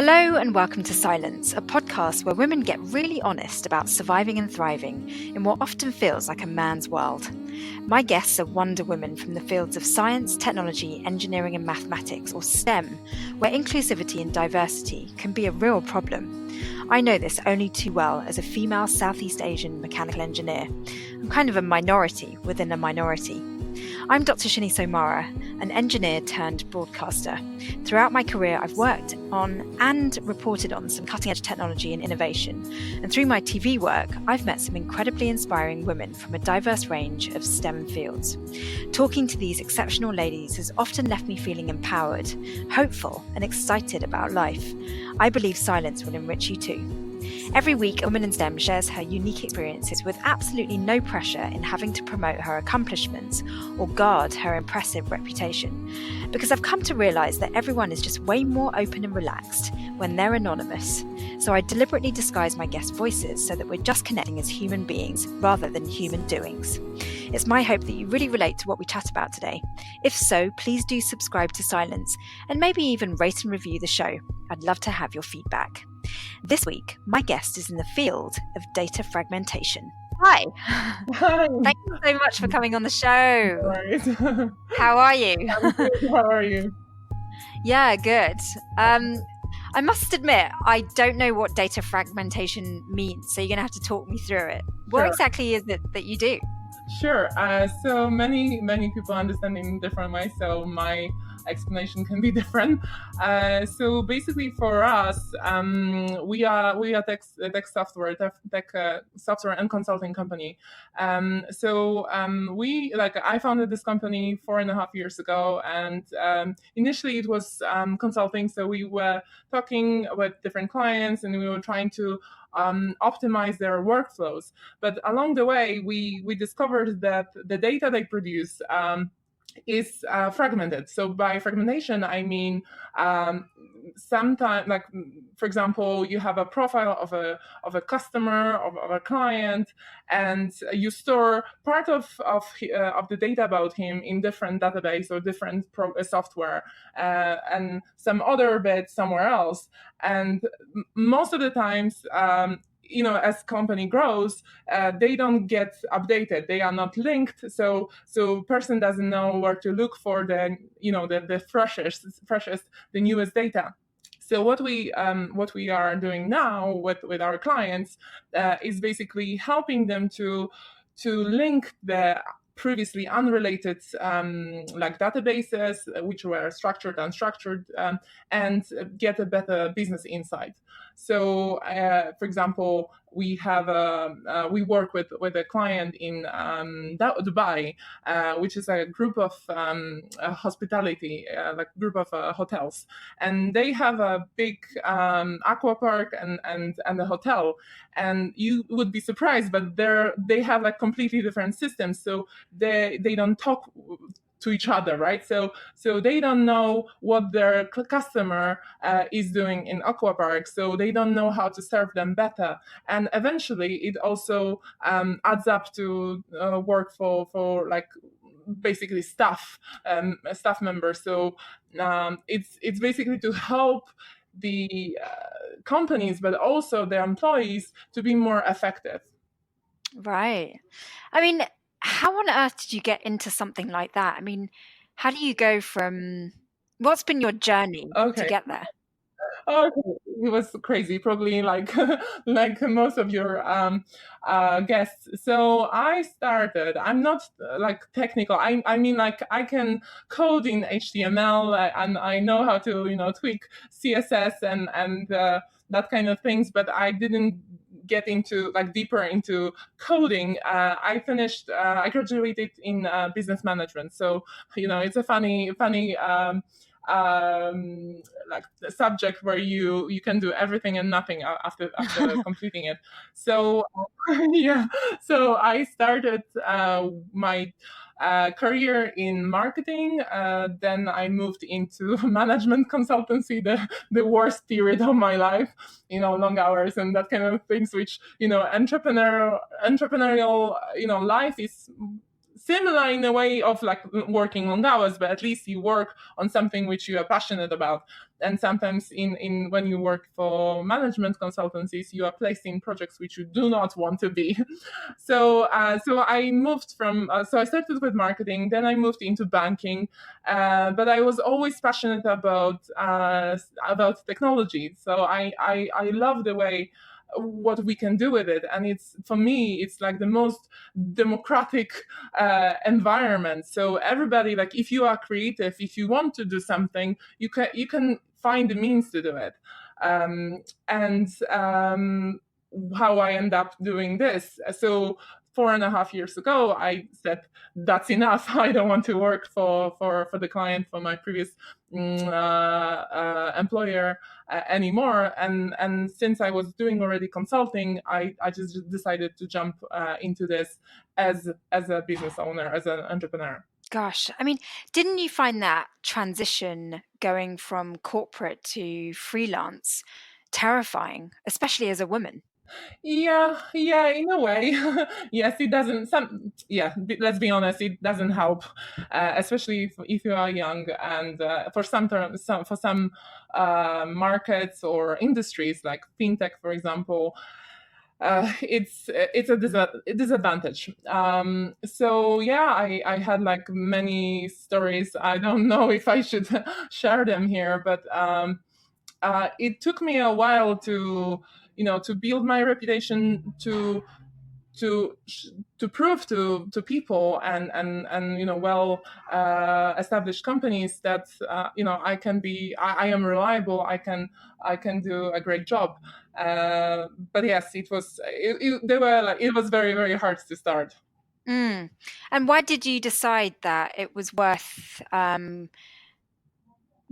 Hello and welcome to Scilence, a podcast where women get really honest about surviving and thriving in what often feels like a man's world. My guests are wonder women from the fields of science, technology, engineering and mathematics, or STEM, where inclusivity and diversity can be a real problem. I know this only too well as a female Southeast Asian mechanical engineer. I'm kind of a minority within a minority. I'm Dr. Shini Somara, an engineer turned broadcaster. Throughout my career, I've worked on and reported on some cutting-edge technology and innovation. And through my TV work, I've met some incredibly inspiring women from a diverse range of STEM fields. Talking to these exceptional ladies has often left me feeling empowered, hopeful, and excited about life. I believe Scilence will enrich you too. Every week, a woman in STEM shares her unique experiences with absolutely no pressure in having to promote her accomplishments or guard her impressive reputation. Because I've come to realise that everyone is just way more open and relaxed when they're anonymous. So I deliberately disguise my guest voices so that we're just connecting as human beings rather than human doings. It's my hope that you really relate to what we chat about today. If so, please do subscribe to Scilence and maybe even rate and review the show. I'd love to have your feedback. This week, my guest is in the field of data fragmentation. Hi. Hi. Thank you so much for coming on the show. No worries. How are you? I'm good. How are you? Yeah, good. I must admit, I don't know what data fragmentation means, so you're going to have to talk me through it. What Sure. exactly is it that you do? Sure. So many people understand in different ways. So my explanation can be different. So basically, for us, we are tech software and consulting company. I founded this company 4.5 years ago, and initially it was consulting. So we were talking with different clients, and we were trying to optimize their workflows. But along the way, we discovered that the data they produce is fragmented. So by fragmentation, I mean sometimes, like for example, you have a profile of a customer, of a client, and you store part of the data about him in different database or different software, and some other bit somewhere else. And most of the times, as company grows, they don't get updated. They are not linked, so person doesn't know where to look for the freshest, the newest data. So what we are doing now with our clients is basically helping them to link the previously unrelated databases, which were structured, unstructured, and get a better business insight. So, for example, we work with a client in Dubai, which is a group of hospitality, group of hotels, and they have a big aqua park and a hotel. And you would be surprised, but they have completely different systems. So they don't talk to each other, right? So they don't know what their customer is doing in aqua park, so they don't know how to serve them better. And eventually it also adds up to work for basically staff members. So it's basically to help the companies, but also the employees, to be more effective. Right. I mean, how on earth did you get into something like that? I mean, how do you go from, what's been your journey to get there? Okay, it was crazy, probably like most of your guests. So I started. I'm not technical. I mean I can code in HTML, and I know how to tweak CSS and that kind of things. But I didn't get into deeper into coding. I graduated in business management. So it's a funny subject where you can do everything and nothing after completing it. So so I started my career in marketing. Then I moved into management consultancy, the worst period of my life, long hours and that kind of things, which entrepreneurial life is similar in a way of like working long hours, but at least you work on something which you are passionate about. And sometimes in when you work for management consultancies, you are placed in projects which you do not want to be. So I moved from so I started with marketing, then I moved into banking, but I was always passionate about technology. So I love the way what we can do with it, and it's for me it's like the most democratic environment. So everybody, like if you are creative, if you want to do something, you can find the means to do it. And how I end up doing this. So 4.5 years ago, I said, that's enough. I don't want to work for the client, for my previous employer anymore. And since I was doing already consulting, I just decided to jump into this as a business owner, as an entrepreneur. Gosh, I mean, didn't you find that transition going from corporate to freelance terrifying, especially as a woman? Yeah, in a way. Yes, it doesn't. Let's be honest, it doesn't help, especially if you are young. And for some markets or industries like fintech, for example, it's a disadvantage. So yeah, I had like many stories. I don't know if I should share them here, but it took me a while to to build my reputation, to to prove to people and well established companies that I am reliable. I can do a great job. But yes, it was very, very hard to start. Mm. And why did you decide that it was worth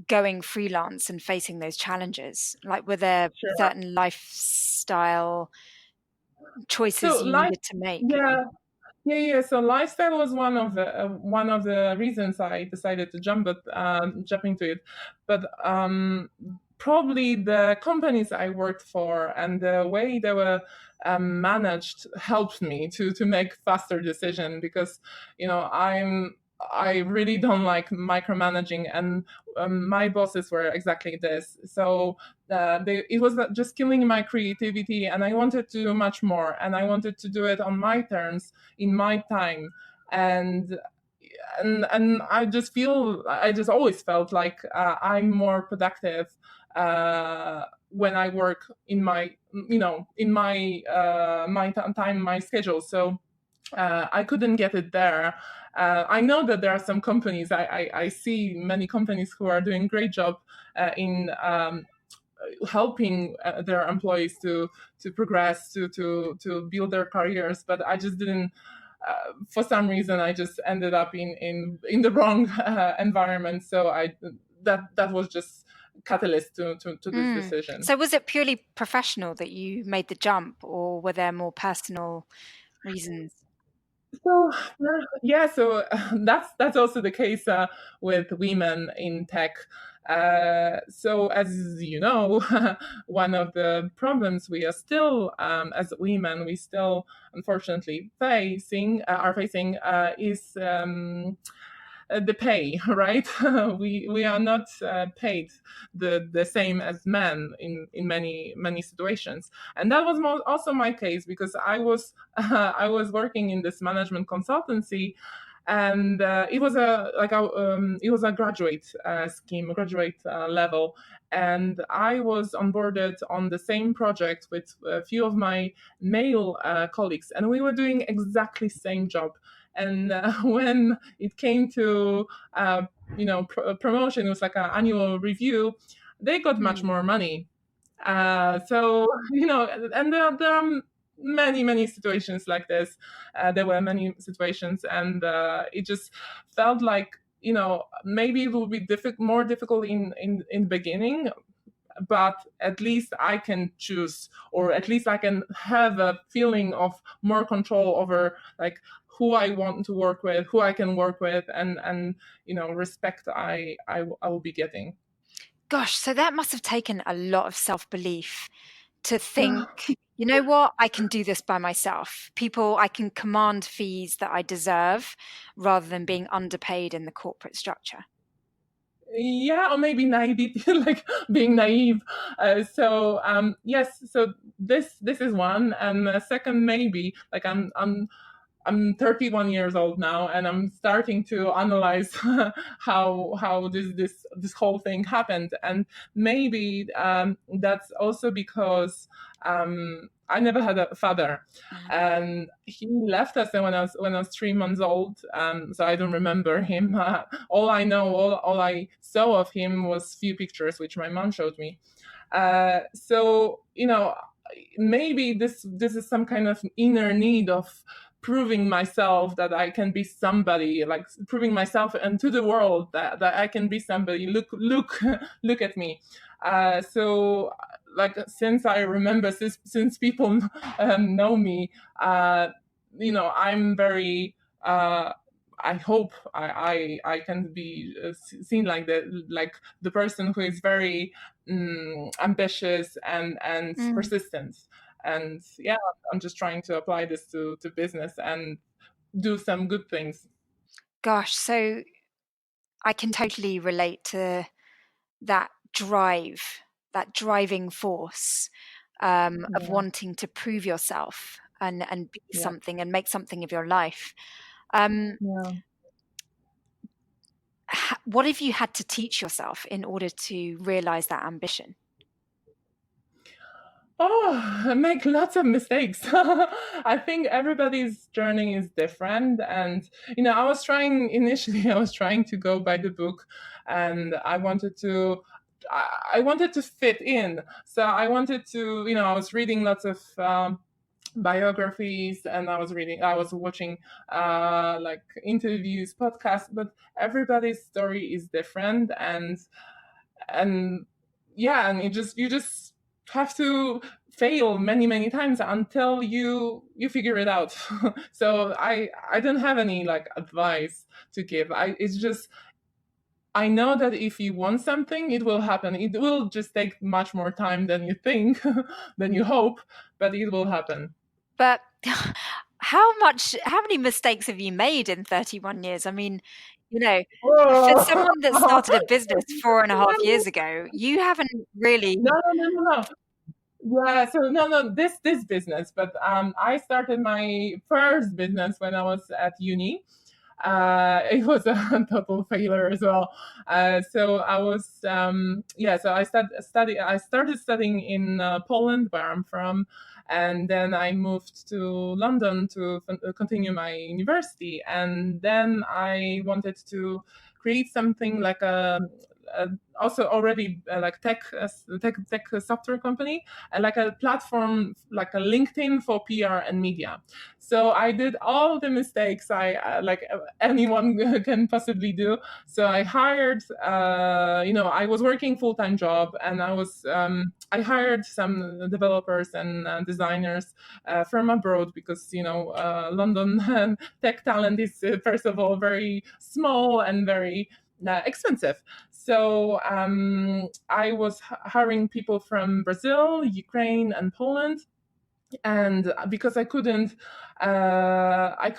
going freelance and facing those challenges? Like, were there Sure. certain lifestyle choices So you life, needed to make? yeah, yeah. So lifestyle was one of the reasons I decided to jump into it. But probably the companies I worked for and the way they were managed helped me to make faster decision, because I really don't like micromanaging, and my bosses were exactly this. So it was just killing my creativity, and I wanted to do much more, and I wanted to do it on my terms, in my time. And and and I just always felt like I'm more productive when I work in my time, my schedule. So I couldn't get it there. I know that there are some companies. I see many companies who are doing great job in helping their employees to progress, to build their careers. But I just didn't. For some reason, I just ended up in the wrong environment. So that was just catalyst to this Mm. decision. So was it purely professional that you made the jump, or were there more personal reasons? So yeah, so that's also the case with women in tech. So as you know, one of the problems we are still, as women, we still unfortunately are facing is the pay, right? We are not paid the same as men in many situations, and that was also my case, because I was working in this management consultancy, and it was a graduate scheme, graduate level, and I was onboarded on the same project with a few of my male colleagues, and we were doing exactly same job. And when it came to promotion, it was like an annual review. They got much Mm. more money. So and there are many situations like this. There were many situations, and it just felt like maybe it will be more difficult in the beginning, but at least I can choose, or at least I can have a feeling of more control over like who I want to work with, who I can work with, and respect I will be getting. Gosh, so that must have taken a lot of self-belief to think. you know what, I can do this by myself. I can command fees that I deserve rather than being underpaid in the corporate structure. Yeah, or maybe naivety, like being naive. Yes, so this is one, and second, maybe like I'm 31 years old now, and I'm starting to analyze how this whole thing happened, and maybe that's also because I never had a father, and he left us when I was 3 months old. So I don't remember him. All I know, all I saw of him was few pictures which my mom showed me. So maybe this is some kind of inner need of proving myself that I can be somebody, like proving myself and to the world that I can be somebody. Look at me. So like since I remember, since people know me, I'm very. I hope I can be seen like the person who is very ambitious and persistent. And yeah, I'm just trying to apply this to business and do some good things. Gosh, so I can totally relate to that drive, that driving force of Yeah, wanting to prove yourself and be yeah, something and make something of your life. Um, yeah. what have you had to teach yourself in order to realize that ambition? Oh, I make lots of mistakes. I think everybody's journey is different. And, I was trying initially, I was trying to go by the book, and I wanted to fit in. So I wanted to, I was reading lots of biographies, and I was watching like interviews, podcasts, but everybody's story is different. And yeah, and you just have to fail many times until you figure it out. So I don't have any like advice to give. It's just I know that if you want something, it will happen. It will just take much more time than you think, than you hope, but it will happen. But how many mistakes have you made in 31 years? I mean, you know, for Oh. someone that started a business 4.5 years ago, you haven't really. No, no, no, no, no. Yeah, so no, this business, but I started my first business when I was at uni. It was a total failure as well. So I was, yeah, so I started studying in Poland, where I'm from, and then I moved to London to continue my university, and then I wanted to create something like a also already like tech software company, and like a platform like a LinkedIn for PR and media. So I did all the mistakes I like anyone can possibly do. So I hired, I was working full-time job, and I hired some developers and designers from abroad, because London tech talent is first of all very small and very expensive. So I was hiring people from Brazil, Ukraine, and Poland, and because I couldn't like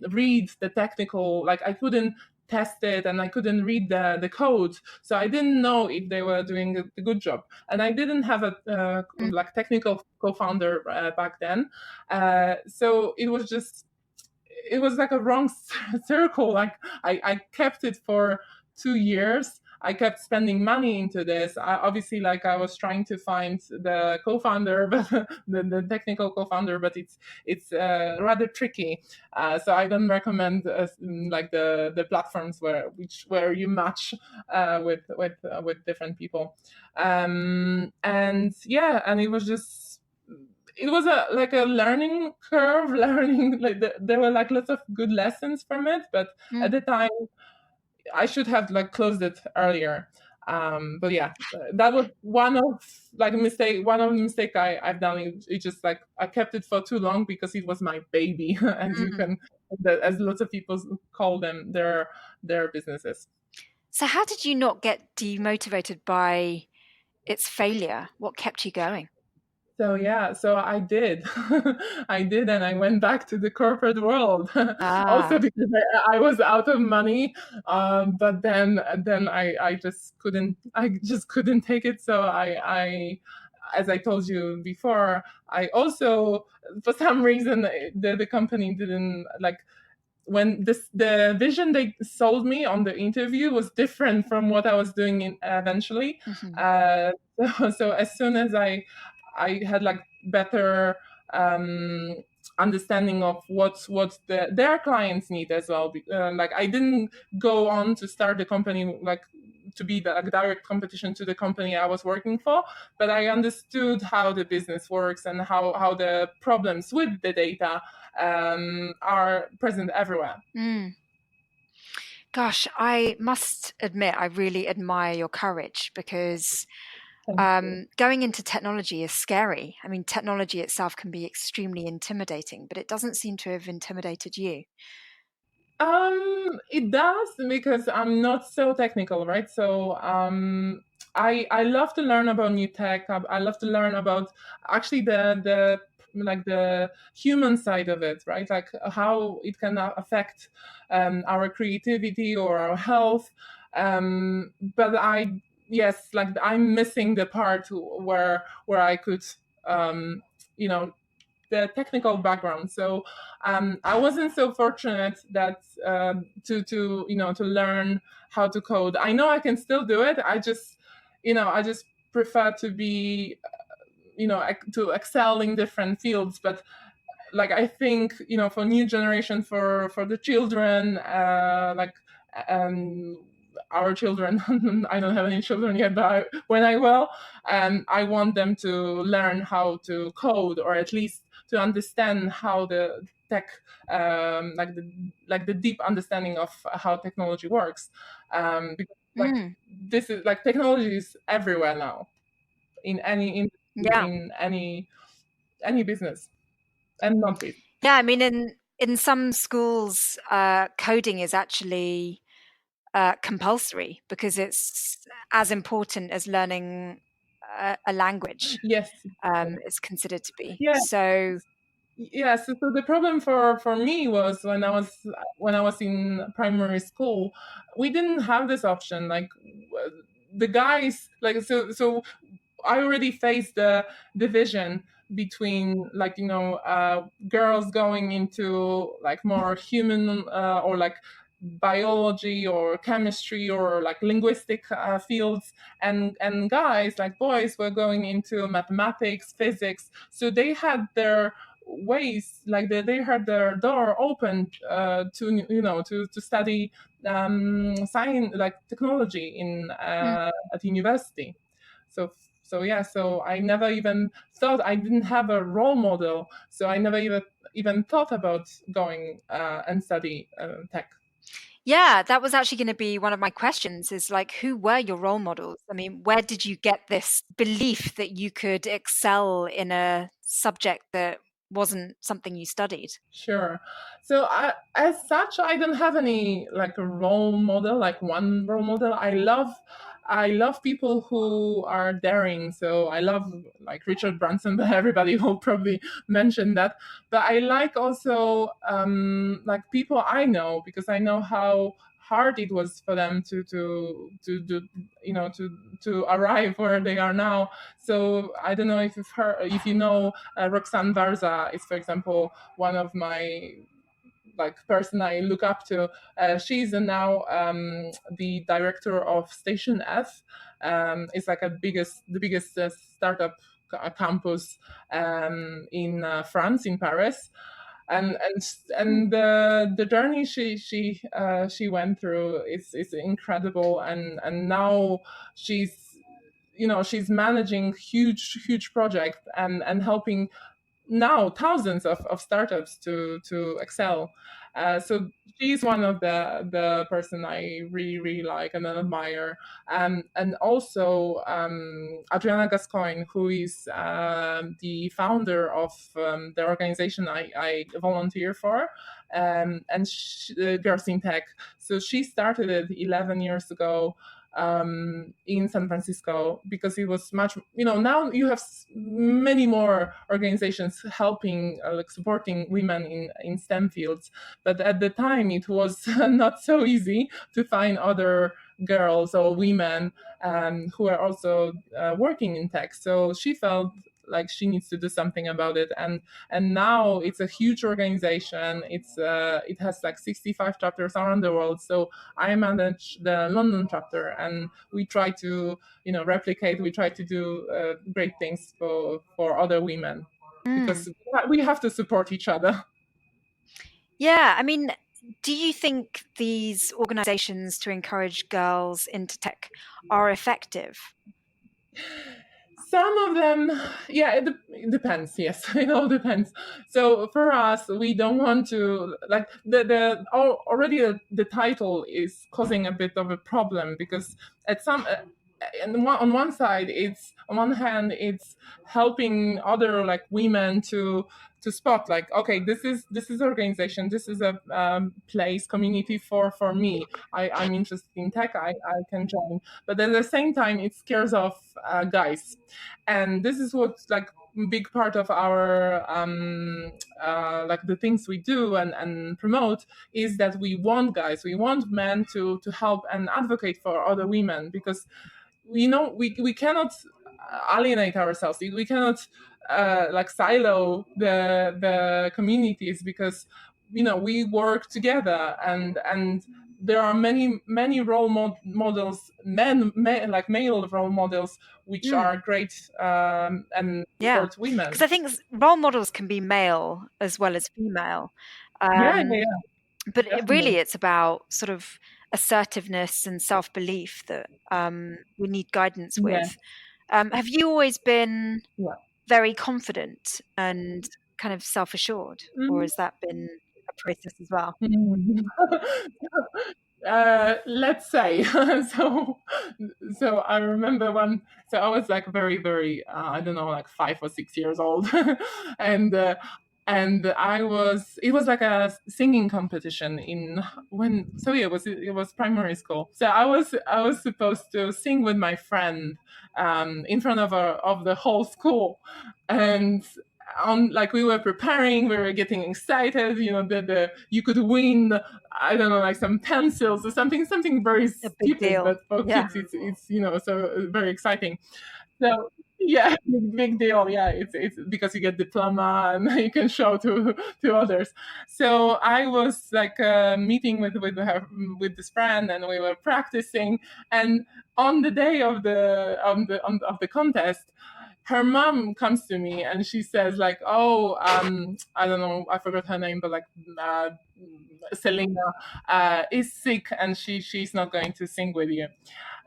read the technical, like I couldn't test it, and I couldn't read the code, so I didn't know if they were doing a good job, and I didn't have a like technical co-founder back then. So it was like a wrong circle. Like I kept it for 2 years. I kept spending money into this. Obviously, like I was trying to find the co-founder, but the technical co-founder, but it's rather tricky. So I don't recommend like the platforms where you match with different people. And yeah, and it was a learning curve, learning like there were like lots of good lessons from it, but at the time I should have like closed it earlier. But yeah, that was one of the mistake I've done. It just like I kept it for too long because it was my baby, as you Mm. can, as lots of people call them, their businesses. So how did you not get demotivated by its failure? What kept you going? So yeah, so I did. I did, and I went back to the corporate world. Also Ah. because I was out of money, but then I just couldn't take it. So as I told you before, I also, for some reason, the company didn't like, when the vision they sold me on the interview was different from what I was doing eventually. Mhm. So as soon as I had like better um, understanding of what their clients need as well. Like I didn't go on to start the company like to be the like, direct competition to the company I was working for, but I understood how the business works and how the problems with the data are present everywhere. Mm. Gosh, I must admit, I really admire your courage because Thank you. going into technology is scary. I mean, technology itself can be extremely intimidating, but it doesn't seem to have intimidated you. It does because I'm not so technical, right? So I love to learn about new tech. I love to learn about actually the like the human side of it, right? Like how it can affect our creativity or our health. But yes, like I'm missing the part where I could you know the technical background. So I wasn't so fortunate that to to learn how to code. I know I can still do it. I just prefer to be to excel in different fields. But like I think for new generation, for the children, like um our children, I don't have any children yet, but when I will, I want them to learn how to code, or at least to understand how the tech, like the deep understanding of how technology works, because like Mm. this is like technology is everywhere now, in any industry, Yeah. in any business, and not business. Yeah, I mean, in some schools, coding is actually compulsory because it's as important as learning a language. Yes. It's considered to be. Yeah. So, Yes. So the problem for me was when I was in primary school, we didn't have this option. Like the guys, like so I already faced the division between like girls going into like more human or like biology or chemistry or like linguistic fields, and guys like boys were going into mathematics, physics. So they had their ways, like they had their door open to to study science, like technology in mm, at university. So yeah, so I never even thought, I didn't have a role model, so I never even thought about going and study tech. yeah, that was actually going to be one of my questions is like, who were your role models? I mean, where did you get this belief that you could excel in a subject that wasn't something you studied? Sure. So as such, I don't have any like a role model, like one role model. I love people who are daring. So I love like Richard Branson, but everybody will probably mention that. But I like also like people I know, because I know how hard it was for them to do, to arrive where they are now. So I don't know if you've heard, if you know, Roxanne Varza is, for example, one of my like person I look up to. She's now the director of Station F. It's like the biggest startup campus in France, in Paris. And the journey she went through is incredible, and now she's she's managing huge project, and helping now thousands of startups to excel. So she's one of the person I really like and admire. And also Adriana Gascoigne, who is the founder of the organization I volunteer for, and Girls in Tech. So she started it 11 years ago. in San Francisco, because it was much, now you have many more organizations helping, like supporting women in STEM fields. But at the time, it was not so easy to find other girls or women who are also working in tech. So she felt like she needs to do something about it, and now it's a huge organization. It has like 65 chapters around the world. So I manage the London chapter, and we try to replicate. We try to do great things for other women, because we have to support each other. Yeah, I mean, do you think these organizations to encourage girls into tech are effective? Some of them, yeah, it depends. Yes, it all depends. So for us, we don't want to, like, already the title is causing a bit of a problem, because at some on one side, it's on one hand it's helping other like women to spot, like, okay, this is organization, this is a place, community for me. I'm interested in tech, I can join. But at the same time, it scares off guys, and this is what's like big part of our like the things we do and promote, is that we want guys, we want men to help and advocate for other women, because we cannot alienate ourselves, we cannot like silo the communities, because we work together, and there are many models, like male role models, which are great and Yeah, support women. because I think role models can be male as well as female. Yeah, But definitely. it's about sort of assertiveness and self-belief that we need guidance Yeah, with. Have you always been yeah. very confident and kind of self-assured, or Mhm. has that been a process as well? Mhm. Let's say so. So I remember when. So I was like very, very. I don't know, like 5 or 6 years old, and uh, and I was. It was like a singing competition in when. So yeah, it was primary school. So I was supposed to sing with my friend in front of the whole school, and on, like, we were preparing, we were getting excited, the you could win, I don't know, like some pencils or something very A big stupid, deal. but for Yeah. kids it's so very exciting. So yeah, big deal. Yeah, it's because you get diploma and you can show to others. So I was like meeting with this friend, and we were practicing. And on the day of the contest, her mom comes to me and she says, like, oh, I don't know, I forgot her name, but like uh, Selena is sick, and she's not going to sing with you.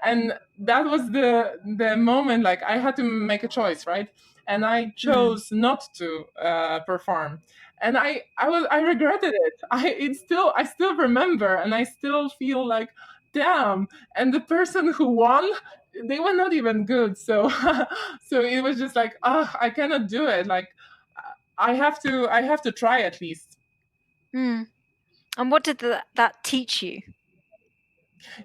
And that was the moment, like, I had to make a choice, right? And I Mm. chose not to perform, and I regretted it. I still remember, and I still feel like, damn. And the person who won, they were not even good. So so it was just like, oh, I cannot do it, like, I have to try at least. Mm. And what did that teach you?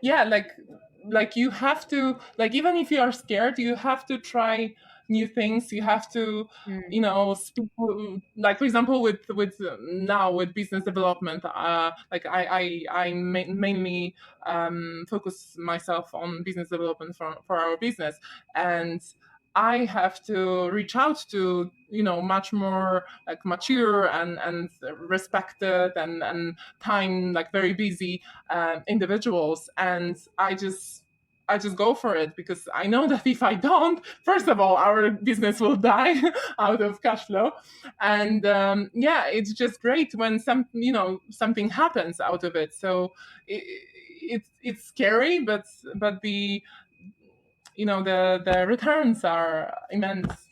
Yeah, like you have to, like, even if you are scared, you have to try new things. You have to Mm. speak, like, for example, with now with business development, like I mainly focus myself on business development for our business, and I have to reach out to much more like mature and respected and time, like, very busy individuals, and I just go for it, because I know that if I don't, first of all, our business will die out of cash flow, and yeah, it's just great when something happens out of it. So it's scary, but the returns are immense.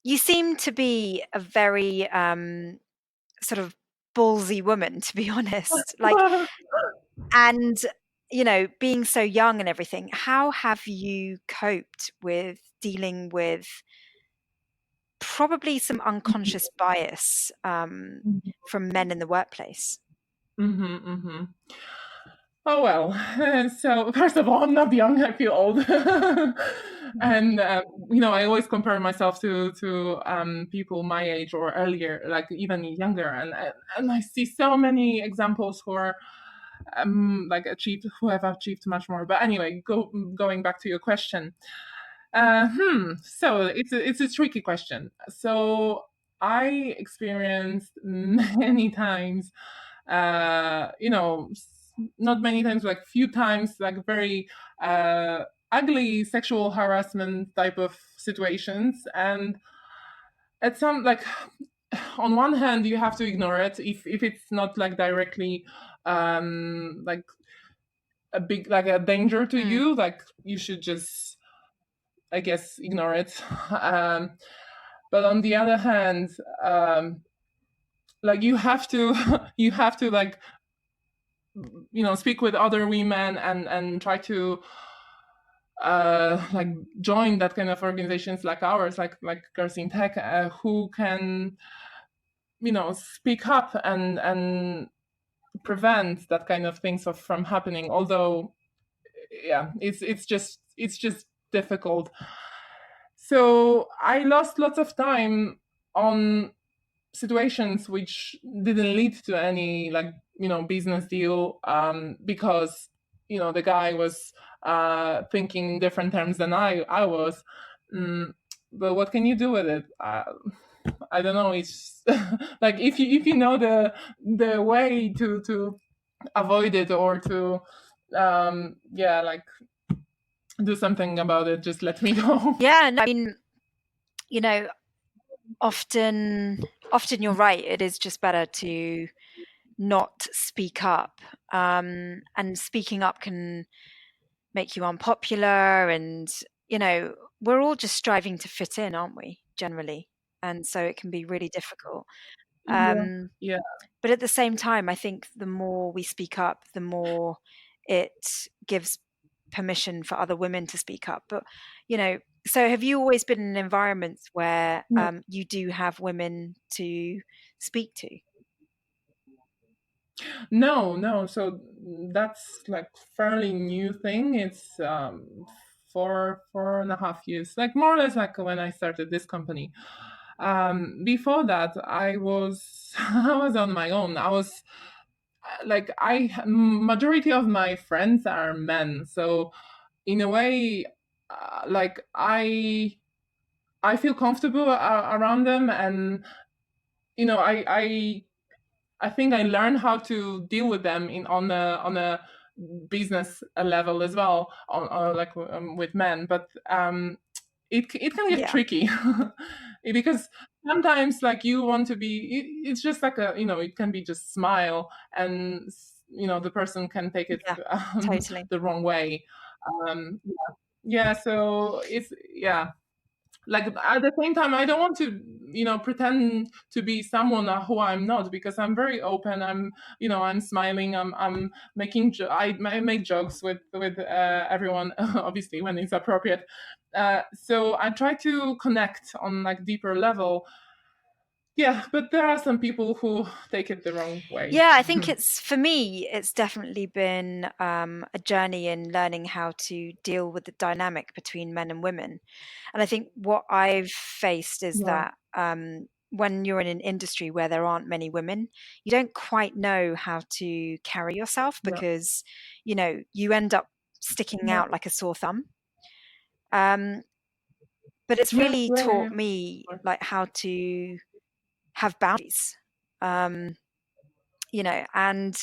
You seem to be a very sort of ballsy woman, to be honest. Like, and being so young and everything, how have you coped with dealing with probably some unconscious bias from men in the workplace? Mm-hmm, mm-hmm. Oh well, so first of all, I'm not young. I feel old, and I always compare myself to people my age or earlier, like even younger, and I see so many examples who are like who have achieved much more. But anyway, going back to your question, so it's a tricky question. So I experienced many times, not many times, like few times, like very uh, ugly sexual harassment type of situations, and at some like on one hand you have to ignore it if it's not like directly like a danger to Mm. you, like you should just, I guess, ignore it. um, but on the other hand, like you have to you have to like speak with other women and try to like join that kind of organizations like ours, like Girls in Tech, who can speak up and prevent that kind of things from happening. Although, yeah, it's just difficult. So I lost lots of time on situations which didn't lead to any, like, business deal, because the guy was thinking in different terms than I was. mm, but what can you do with it? I don't know. It's like if you know the way to avoid it, or to like do something about it, just let me know. Yeah, no, I mean, you know, often you're right. It is just better to not speak up. And speaking up can make you unpopular, and we're all just striving to fit in, aren't we, generally? And so it can be really difficult. Yeah, Um, yeah. but at the same time, I think the more we speak up, the more it gives permission for other women to speak up. But so have you always been in environments where you do have women to speak to? No, no. So that's like fairly new thing. It's 4.5 years, like more or less like when I started this company. Before that, I was I was on my own. I was like I majority of my friends are men, so in a way, like I feel comfortable around them, and I think I learned how to deal with them on a business level as well, on like with men. But it can get Yeah, tricky because sometimes, like, you want to be. It's just like it can be just smile, and the person can take it yeah, totally. the wrong way. Um, yeah, so it's, yeah, like, at the same time I don't want to pretend to be someone who I'm not, because I'm very open. I'm smiling. I'm making I make jokes with everyone, obviously when it's appropriate. So I try to connect on like deeper level. Yeah, but there are some people who take it the wrong way. Yeah, I think for me, it's definitely been a journey in learning how to deal with the dynamic between men and women. And I think what I've faced is Yeah, that when you're in an industry where there aren't many women, you don't quite know how to carry yourself, yeah, because, you end up sticking yeah, out like a sore thumb. Um, but it's yeah, really yeah, yeah, taught yeah. me like how to have boundaries. Um, and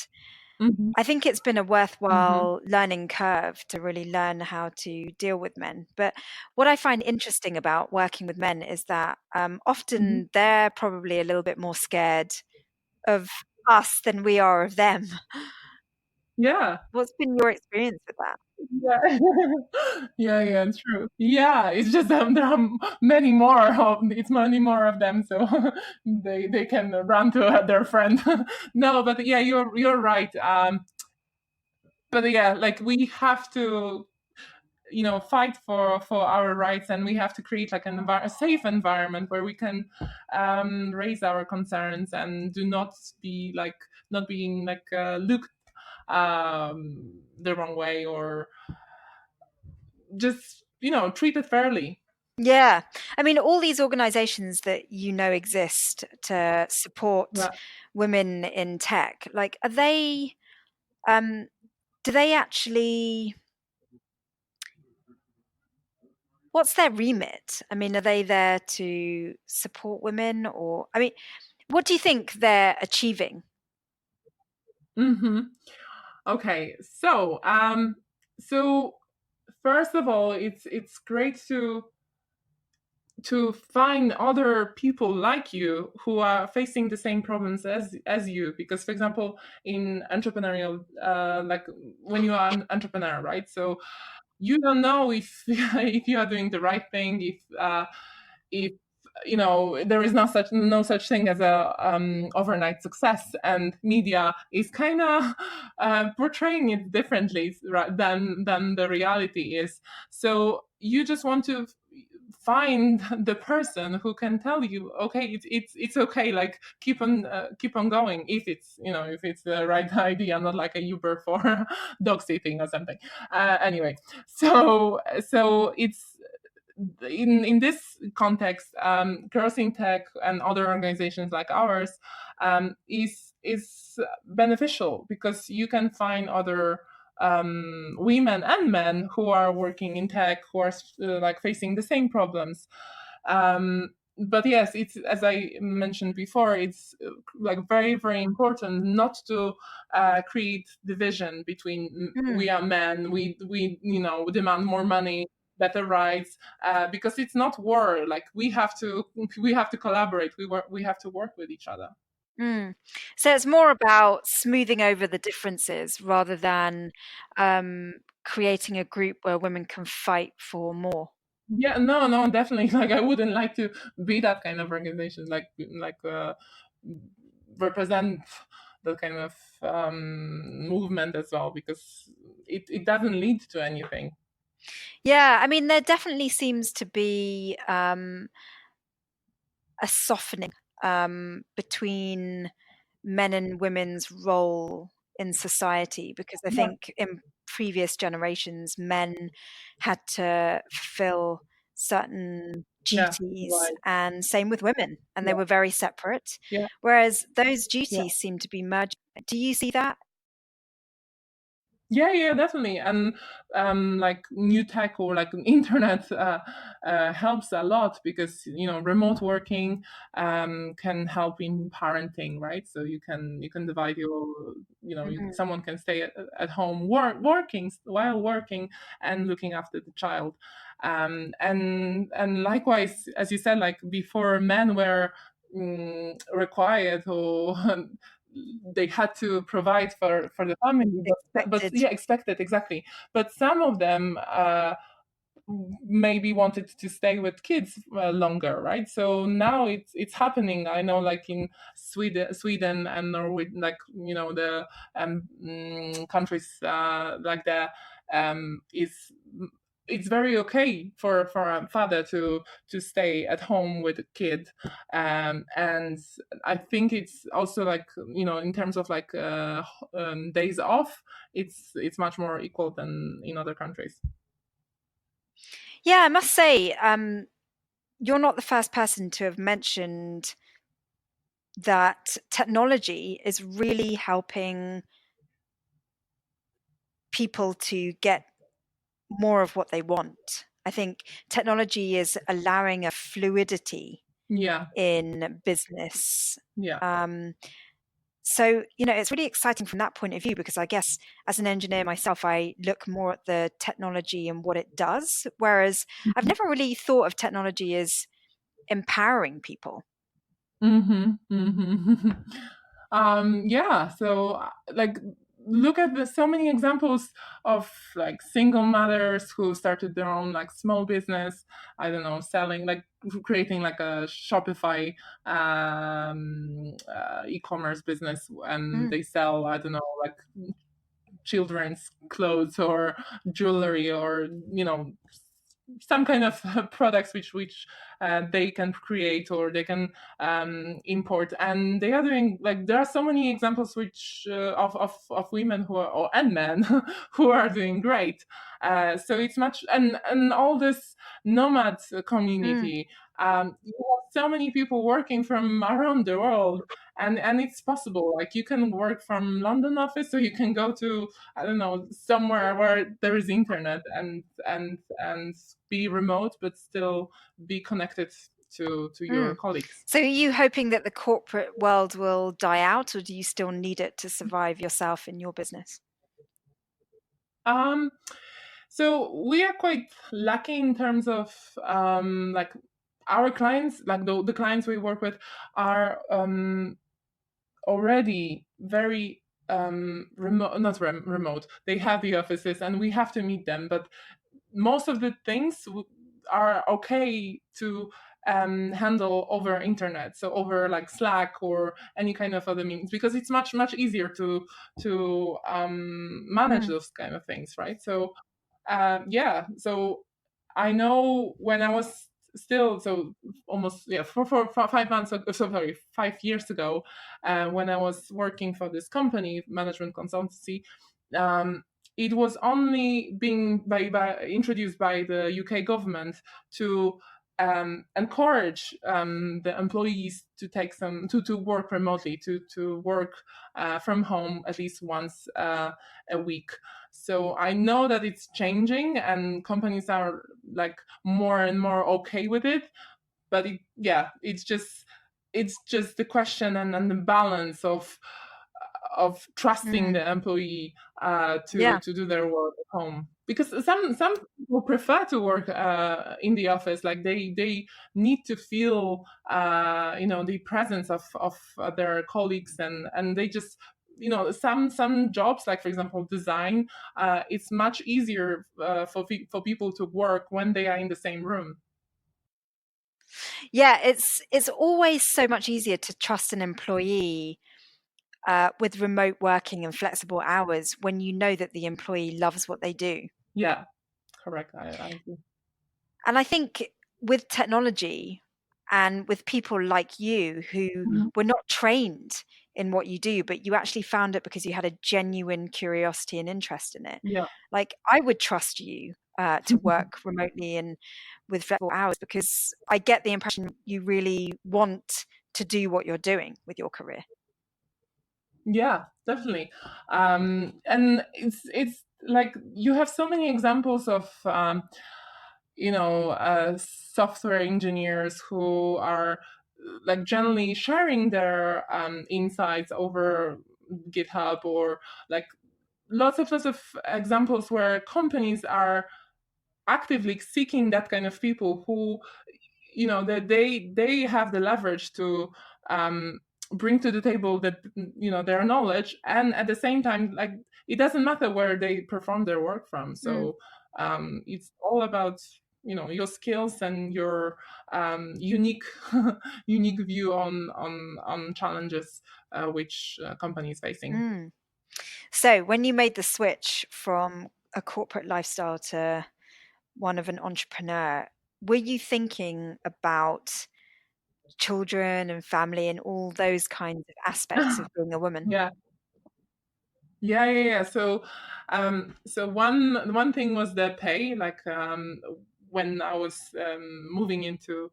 Hmm. I think it's been a Hmm. worthwhile learning curve to really learn how to deal with men. But what I find interesting about working with men is that Hmm. often they're probably a little bit more scared of us than we are of them. Yeah. What's been your experience with that? Yeah. Yeah, yeah, it's true. Yeah, it's just there are many more of them, so they can run to their friend. No, but yeah, you're right. But yeah, like, we have to fight for our rights, and we have to create like a safe environment where we can raise our concerns, and do not be like not being like looked the wrong way, or just treat it fairly. Yeah. I mean, all these organizations that exist to support Yeah. women in tech, like, are they, do they actually, what's their remit? I mean, are they there to support women, or, I mean, what do you think they're achieving? Mm-hmm. Okay, so first of all, it's great to find other people like you who are facing the same problems as you, because for example, in entrepreneurial, like when you are an entrepreneur, right? So you don't know if if you are doing the right thing, if there is no such thing as a overnight success, and media is kind of portraying it differently, than the reality is. So you just want to find the person who can tell you, okay, it's okay, like keep on going, if it's the right idea, not like a Uber for dog sitting or something. Anyway, so it's in this context, Girls in Tech and other organizations like ours is beneficial, because you can find other women and men who are working in tech, who are like facing the same problems. But yes, it's, as I mentioned before, it's like very, very important not to create division between Mm, we are men, we demand more money, better rights, because it's not war. Like we have to collaborate. We have to work with each other. mm. So it's more about smoothing over the differences rather than creating a group where women can fight for more. Yeah, no, no, definitely. Like I wouldn't like to be that kind of organization. Like represent that kind of movement as well, because it doesn't lead to anything. Yeah, I mean, there definitely seems to be a softening between men and women's role in society, because I Yeah, think in previous generations, men had to fulfill certain yeah, duties, right. and same with women, and they Yeah, were very separate. yeah. Whereas those Yeah. duties seem to be merging. Do you see that? Yeah, yeah, definitely. And like new tech or like internet helps a lot, because remote working can help in parenting, right? So you can divide Mhm. someone can stay at home working while working and looking after the child. And likewise, as you said, like before, men were required, or they had to provide for the family, but Expected. yeah, expected, exactly. But some of them maybe wanted to stay with kids longer, right? So now it's happening. I know, like in Sweden and Norway, like the countries like that, is it's very okay for a father to stay at home with a kid. And I think it's also like, in terms of like days off, it's much more equal than in other countries. Yeah, I must say, you're not the first person to have mentioned that technology is really helping people to get more of what they want. I think technology is allowing a fluidity Yeah, in business. yeah. Um, so, it's really exciting from that point of view, because I guess as an engineer myself, I look more at the technology and what it does, whereas I've never really thought of technology as empowering people. Mhm, mhm. Yeah, so like look at so many examples of like single mothers who started their own like small business. I don't know, selling, like creating like a Shopify e-commerce business, and Mm. they sell, I don't know, like children's clothes or jewelry, or some kind of products which they can create or they can import, and they are doing, like, there are so many examples which of women who are, and men who are doing great. So it's much, and all this nomad community. You have so many people working from around the world, and it's possible. Like, you can work from London office, or you can go to, I don't know, somewhere where there is internet, and be remote but still be connected to your colleagues. So are you hoping that the corporate world will die out, or do you still need it to survive yourself in your business? So we are quite lucky in terms of like our clients, like the clients we work with are already very remote, not remote. They have the offices, and we have to meet them. But most of the things are okay to handle over internet, so over like Slack or any kind of other means, because it's much easier to manage those kind of things, right? So yeah, so I know when I was still, so almost, yeah, for 5 months, so sorry, 5 years ago, when I was working for this company, management consultancy, um, it was only being introduced by the UK government to encourage the employees to take to work remotely, to work from home at least once a week. So I know that it's changing, and companies are like more and more okay with it. But yeah, it's just the question, and the balance of trusting the employee to do their work at home, because some people prefer to work in the office. Like, they need to feel the presence of their colleagues, and they just, some jobs, like for example design, it's much easier for people to work when they are in the same room. Yeah, it's always so much easier to trust an employee with remote working and flexible hours when you know that the employee loves what they do. Yeah, correct. I agree. And I think with technology and with people like you who were not trained in what you do, but you actually found it because you had a genuine curiosity and interest in it. Yeah. Like, I would trust you to work remotely and with flexible hours, because I get the impression you really want to do what you're doing with your career. Yeah, definitely. And it's like you have so many examples of software engineers who are like generally sharing their insights over GitHub, or like lots of examples where companies are actively seeking that kind of people who, that they have the leverage to bring to the table that, their knowledge, and at the same time, like, it doesn't matter where they perform their work from. So it's all about, your skills and your unique unique view on challenges which company is facing. So when you made the switch from a corporate lifestyle to one of an entrepreneur, were you thinking about children and family and all those kinds of aspects of being a woman? Yeah. Yeah. So one thing was the pay. Like, when I was moving into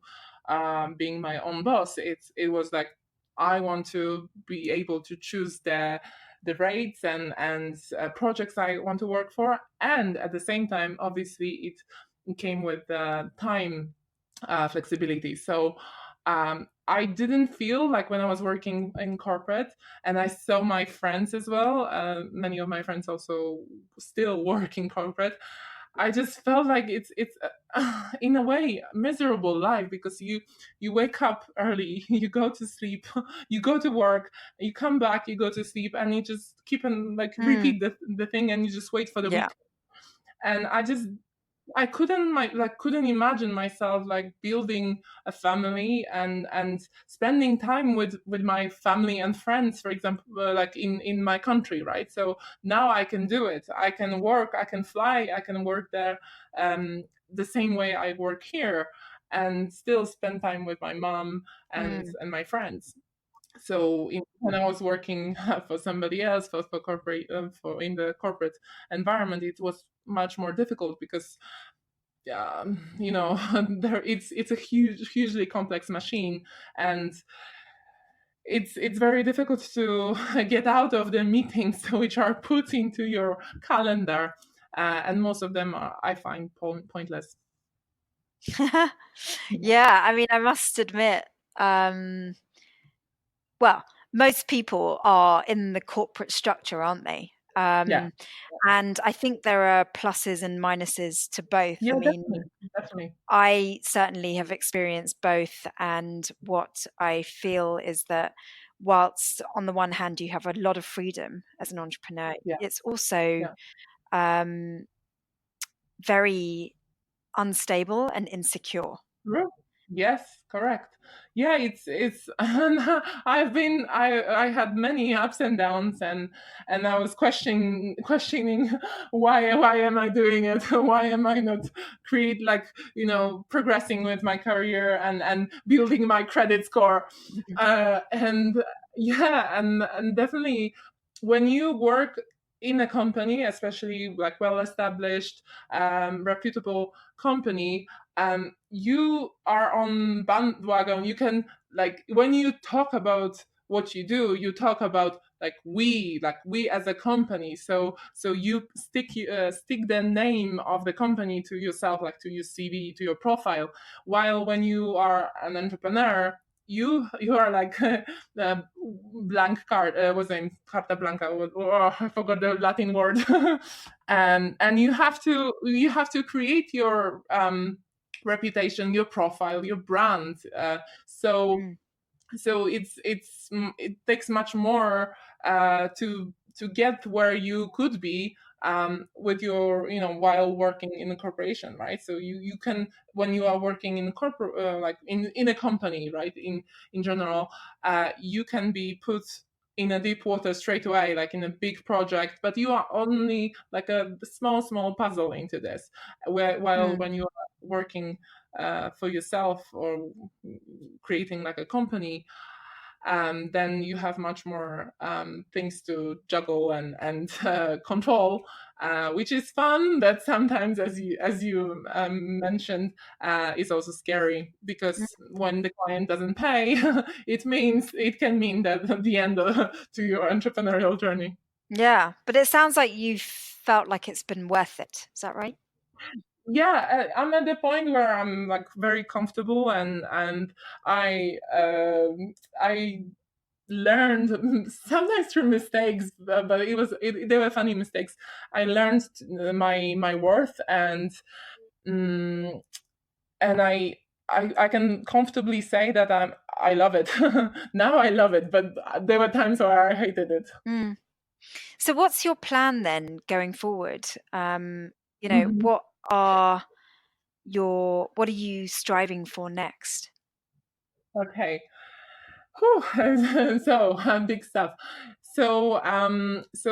being my own boss, it was like, I want to be able to choose the rates and projects I want to work for, and at the same time, obviously, it came with time flexibility. So I didn't feel like, when I was working in corporate, and I saw my friends as well. Many of my friends also still work in corporate. I just felt like it's in a way miserable life, because you wake up early, you go to sleep, you go to work, you come back, you go to sleep, and you just keep and like repeat the thing, and you just wait for the Yeah. week. And I just I couldn't imagine myself like building a family and spending time with my family and friends, for example, like in my country, right? So now I can do it. I can work, I can fly, I can work there the same way I work here, and still spend time with my mom Mm. and my friends. So when I was working for somebody else, for corporate, for in the corporate environment, it was much more difficult because you know, it's a hugely complex machine, and it's very difficult to get out of the meetings which are put into your calendar, and most of them are, I find, pointless. Yeah, I mean, I must admit, well, most people are in the corporate structure, aren't they? Yeah, And I think there are pluses and minuses to both. yeah, I mean, definitely, definitely. I certainly have experienced both, and what I feel is that whilst on the one hand you have a lot of freedom as an entrepreneur, Yeah, it's also yeah. um, very unstable and insecure. True. Yes, correct. Yeah, it's I had many ups and downs, and I was questioning why am I doing it? Why am I not create like, progressing with my career and building my credit score? Mhm. And yeah, and definitely when you work in a company, especially like well established, reputable company, you are on bandwagon. You can, like, when you talk about what you do, you talk about like we as a company. So you stick the name of the company to yourself, like to your CV, to your profile. While when you are an entrepreneur, you are like the blank card. What's the name? Carta blanca. Oh, I forgot the Latin word. And you have to create your reputation, your profile, your brand. So Mm, so it takes much more to get where you could be, with your, while working in a corporation, right? So you can, when you are working in a corporate, like in a company, right, in general, you can be put in a deep water straight away, like in a big project, but you are only like a small puzzle into this. While mm. when you are working for yourself, or creating like a company, then you have much more things to juggle and control, which is fun. But sometimes, as you mentioned, is also scary, because when the client doesn't pay, it can mean that the end to your entrepreneurial journey. Yeah, but it sounds like you felt like it's been worth it. Is that right? Yeah, I'm at the point where I'm like very comfortable, and I learned sometimes through mistakes, but they were funny mistakes. I learned my worth, mm, and I can comfortably say that I love it. Now I love it, but there were times where I hated it. Mm. So what's your plan then going forward? Mhm. What what are you striving for next? Okay. Whew. So big stuff. So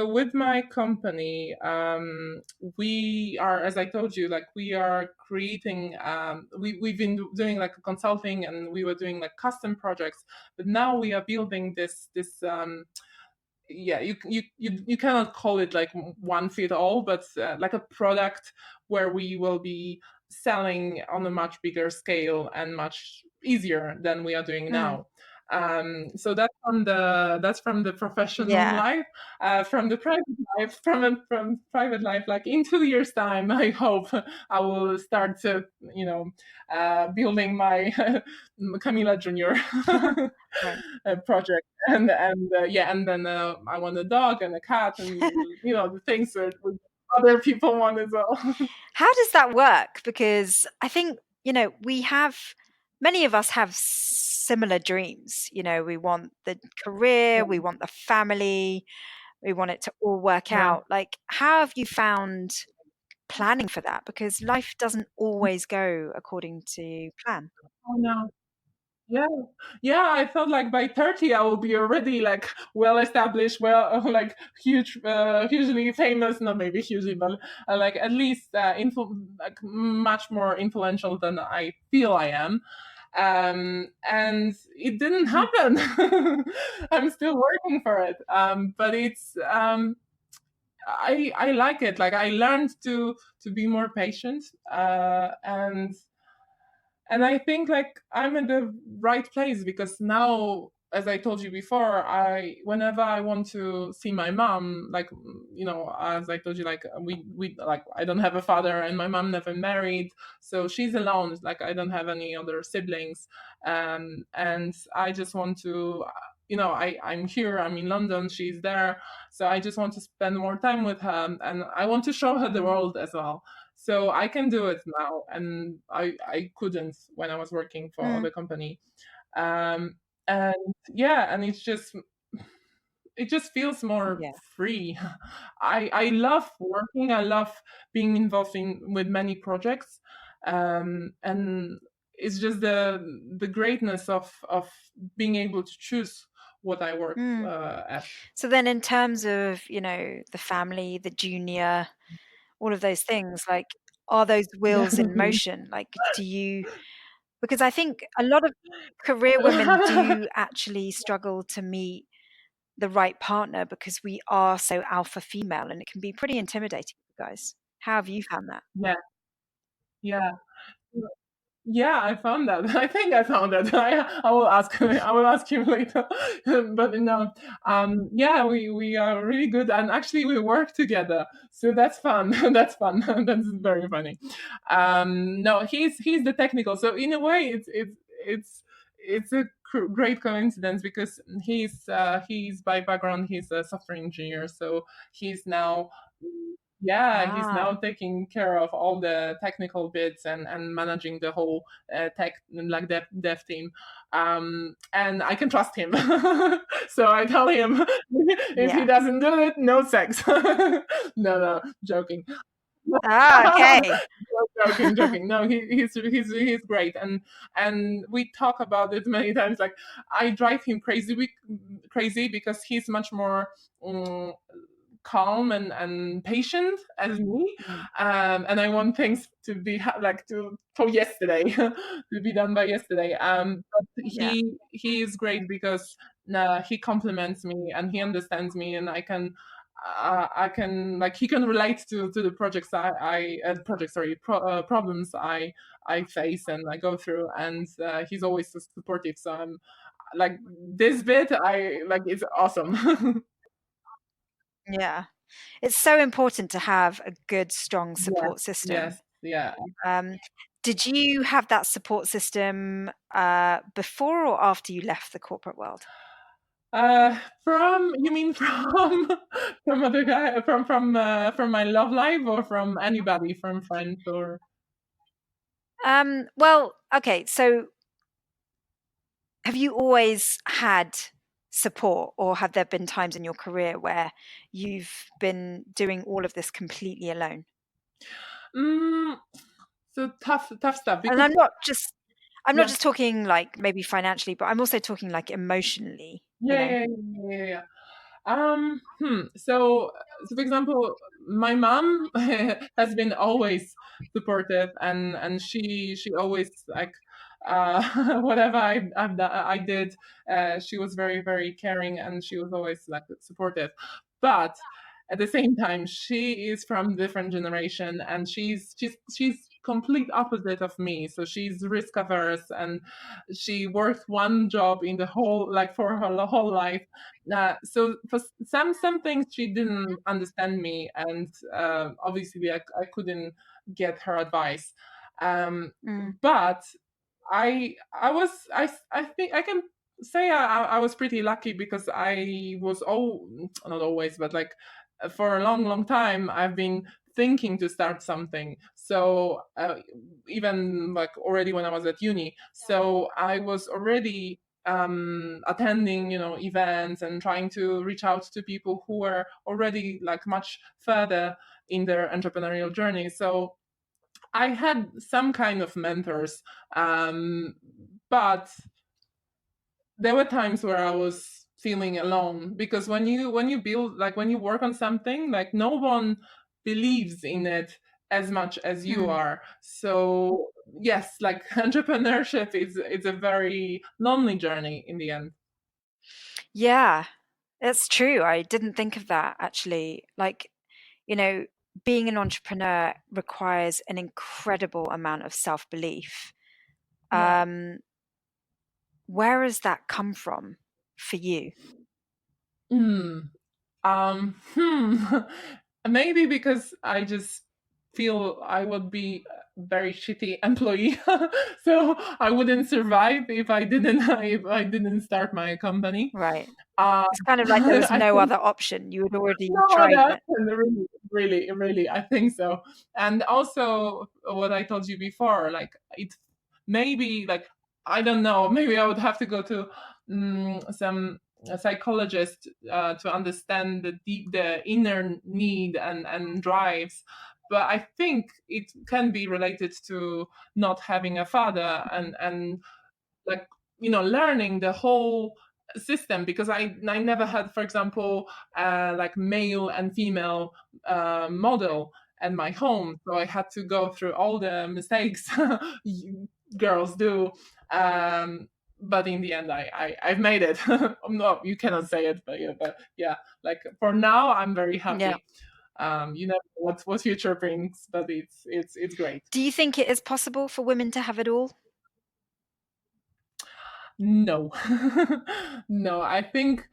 with my company, we are, as I told you, like we are creating. We've been doing like a consulting, and we were doing like custom projects, but now we are building this. Yeah, you cannot call it like one fit all, but like a product where we will be selling on a much bigger scale and much easier than we are doing Mm. now. So that's from the professional Yeah. life. From the private life, from private life, like in 2 years time, I hope I will start to, building my Camila Junior Right. project, and yeah, and then I want a dog and a cat, and the things that other people want as well. How does that work? Because I think, we have many of us have similar dreams. We want the career, we Yeah, want the family, we want it to all work yeah. out. Like, how have you found planning for that? Because life doesn't always go according to plan. Oh no. Yeah, yeah. I thought like by 30 I will be already like well established, well like hugely famous. Not maybe hugely, but like at least like much more influential than I feel I am. And it didn't happen. I'm still working for it, but it's I like it. Like I learned to be more patient, and I think like I'm in the right place because now, as I told you before, I whenever I want to see my mom, like as I told you, like we like I don't have a father and my mom never married, so she's alone. Like I don't have any other siblings, and I just want to. I'm here, I'm in London, she's there. So I just want to spend more time with her and I want to show her the world as well. So I can do it now, and I couldn't when I was working for Mm, the company. And yeah, and it just feels more yeah. free. I love working. I love being involved in with many projects, and it's just the greatness of being able to choose what I work Mm. at. So then in terms of, the family, the junior, all of those things, like, are those Yeah. wheels in motion? Like, do you because I think a lot of career women do actually struggle to meet the right partner because we are so alpha female, and it can be pretty intimidating for guys. How have you found that? Yeah, yeah. Yeah, I found that. I think I found that. I will ask. I will ask him later. But no, yeah, we are really good, and actually we work together, so that's fun. That's fun. That's very funny. No, he's the technical. So in a way, it's a great coincidence because he's by background he's a software engineer, so he's now yeah, he's Ah, now taking care of all the technical bits and managing the whole tech like dev team. And I can trust him. So I tell him if he yeah. doesn't do it, no sex. No, no, joking. Ah, okay. Joking. No, he's great, and we talk about it many times. Like I drive him crazy because he's much more um, calm and patient as me, Mm, and I want things to be like to for yesterday to be done by yesterday. But yeah. he is great because he compliments me and he understands me, and I can like he can relate to the projects projects sorry problems I face and I go through, and he's always so supportive. So I'm like this bit I like it's awesome. Yeah. It's so important to have a good, strong Yes, support system. yes, yeah. Um, did you have that support system, before or after you left the corporate world? From you mean from from other guy from my love life or from anybody from friends or Well, okay, so have you always had support, or have there been times in your career where you've been doing all of this completely alone? mm, so tough stuff And because I'm not yeah just talking like maybe financially, but I'm also talking like emotionally, you yeah know? yeah yeah yeah, yeah. So for example, my mom has been always supportive, and she always like whatever I did, she was very caring, and she was always like supportive. But at the same time, she is from different generation, and she's complete opposite of me. So she's risk averse, and she worked one job in the whole like for her whole life, so for some things she didn't understand me, and obviously I couldn't get her advice. Mm, But I think I can say I was pretty lucky because I was not always, but like for a long time I've been thinking to start something. So even like already when I was at uni, so I was already attending, events and trying to reach out to people who were already like much further in their entrepreneurial journey. So I had some kind of mentors, but there were times where I was feeling alone, because when you build, like when you work on something, like no one believes in it as much as you are. So yes, like entrepreneurship is it's a very lonely journey in the end. Yeah, that's true. I didn't think of that actually. Like, being an entrepreneur requires an incredible amount of self-belief. Yeah. Um, where has that come from for you? Hmm. Hmm. Maybe because I just feel I would be a very shitty employee, so I wouldn't survive if I didn't start my company. Right. Uh, It's kind of like there was I no think other option. You had already no other tried it. option, really, really, really. I think so. And also, what I told you before, like it maybe like I don't know. Maybe I would have to go to some psychologist to understand the inner need and drives. But I think it can be related to not having a father and like learning the whole system, because I never had, for example, like male and female model at my home, so I had to go through all the mistakes girls do. um but in the end I've made it. No, you cannot say it, but yeah, like for now I'm very Yeah. happy. You never know what future brings, but it's great. Do you think it is possible for women to have it all? No. No, I think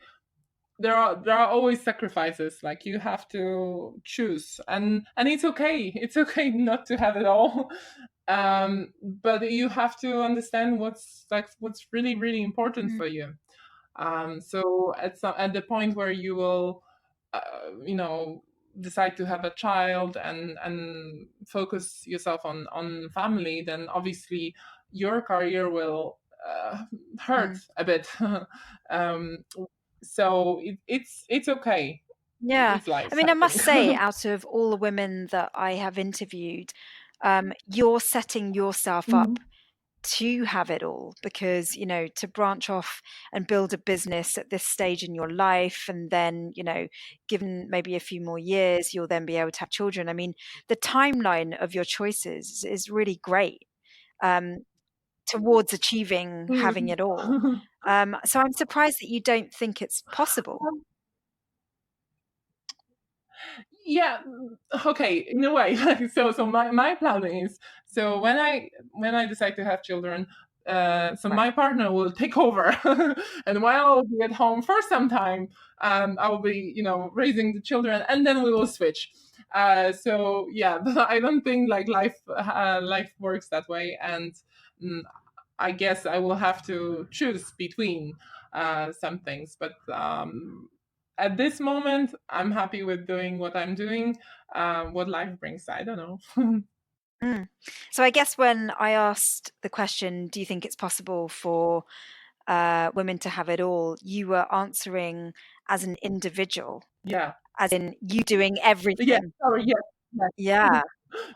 there are always sacrifices, like you have to choose, and it's okay, it's okay not to have it all. But you have to understand what's really really important Mm, for you. So at the point where you will decide to have a child and focus yourself on family, then obviously your career will hurt mm. a bit. um, so it's okay. Yeah. It's I life, mean, I I must think. say, out of all the women that I have interviewed, you're setting yourself up Mhm. to have it all because, to branch off and build a business at this stage in your life, and then, given maybe a few more years, you'll then be able to have children. I mean, the timeline of your choices is really great, um, towards achieving having it all. So I'm surprised that you don't think it's possible. Yeah, okay, in a way. Like, so my plan is, so when I decide to have children, so Right. my partner will take over, and while I'll be at home for some time, I will be raising the children, and then we will switch. So yeah, I don't think like life works that way, and mm, I guess I will have to choose between some things. But at this moment, I'm happy with doing what I'm doing. What life brings, I don't know. Mm. So I guess when I asked the question, do you think it's possible for women to have it all, you were answering as an individual, Yeah. as in you doing Yes. everything. Sorry. Yes. Yes. Yeah.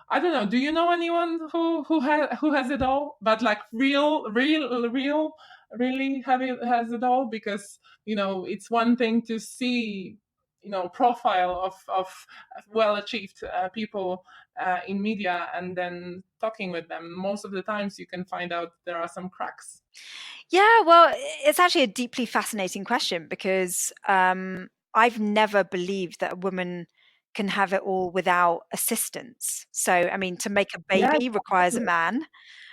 I don't know. Do you know anyone who has it all, but like really has it all? Because it's one thing to see profile of well achieved people in media, and then talking with them. Most of the times, you can find out there are some cracks. Yeah, well, it's actually a deeply fascinating question because I've never believed that a woman can have it all without assistance. So, I mean, to make a Yeah, baby requires a exactly. man.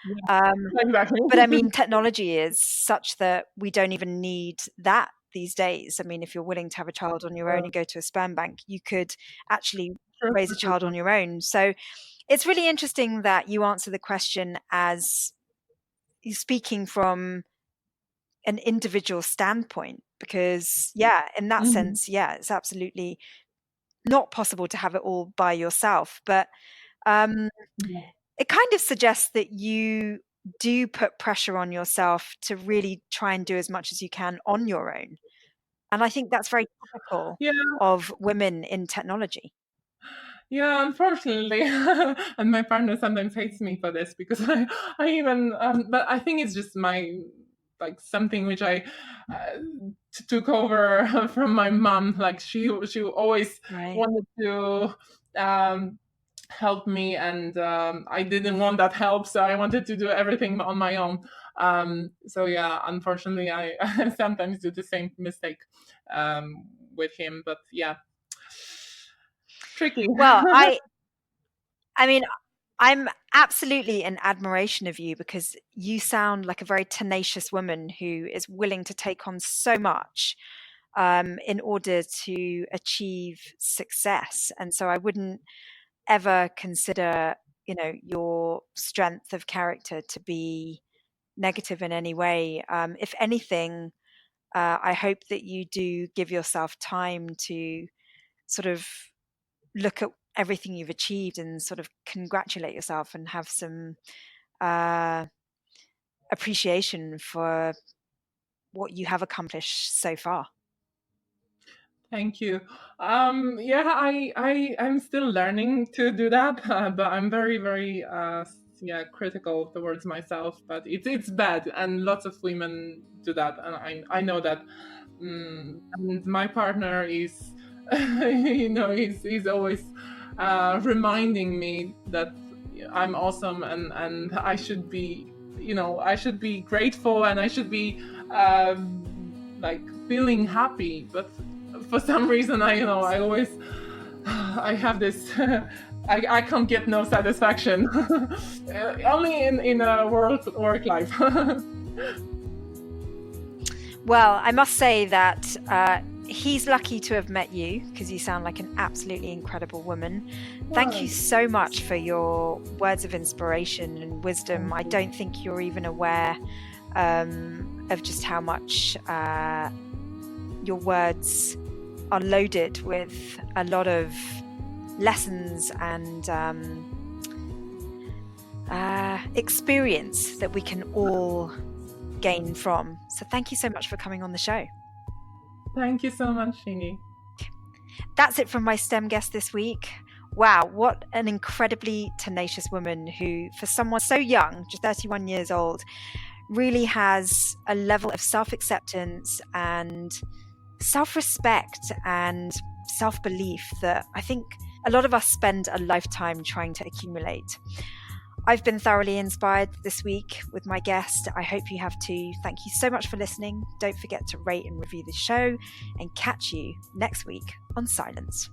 Yeah, Um, exactly. but I mean, technology is such that we don't even need that these days. I mean, if you're willing to have a child on your own and go to a sperm bank, you could actually True, raise a true, child true, on your own. So it's really interesting that you answer the question as you speaking from an individual standpoint, because, yeah, in that true. sense, yeah, it's absolutely not possible to have it all by yourself. But um, Mhm. it kind of suggests that you do put pressure on yourself to really try and do as much as you can on your own. And I think that's very typical Yeah, of women in technology. yeah, unfortunately. And my partner sometimes hates me for this because I even, but I think it's just like something which I took over from my mom. Like she always Right. wanted to um, help me, and I didn't want that help, so I wanted to do everything on my own. So yeah, unfortunately, I sometimes do the same mistake with him. But yeah, tricky. Well, I mean, I'm absolutely in admiration of you because you sound like a very tenacious woman who is willing to take on so much in order to achieve success. And so I wouldn't ever consider, your strength of character to be negative in any way. If anything, I hope that you do give yourself time to sort of look at everything you've achieved and sort of congratulate yourself and have some uh, appreciation for what you have accomplished so far. Thank you. Yeah, I'm still learning to do that, but I'm very, very yeah, critical towards myself. But it's bad, and lots of women do that, and I know that. And my partner is, he's always reminding me that I'm awesome, and I should be, I should be grateful, and I should be like feeling happy, but for some reason I always I have this I can't get no satisfaction. Only in a work life. Well, I must say that he's lucky to have met you because you sound like an absolutely incredible woman. Thank you so much for your words of inspiration and wisdom. I don't think you're even aware of just how much your words are loaded with a lot of lessons and experience that we can all gain from. So thank you so much for coming on the show. Thank you so much, Shingy. That's it from my STEM guest this week. Wow, what an incredibly tenacious woman who, for someone so young, just 31 years old, really has a level of self-acceptance and self-respect and self-belief that I think a lot of us spend a lifetime trying to accumulate. I've been thoroughly inspired this week with my guest. I hope you have too. Thank you so much for listening. Don't forget to rate and review the show, and catch you next week on Scilence.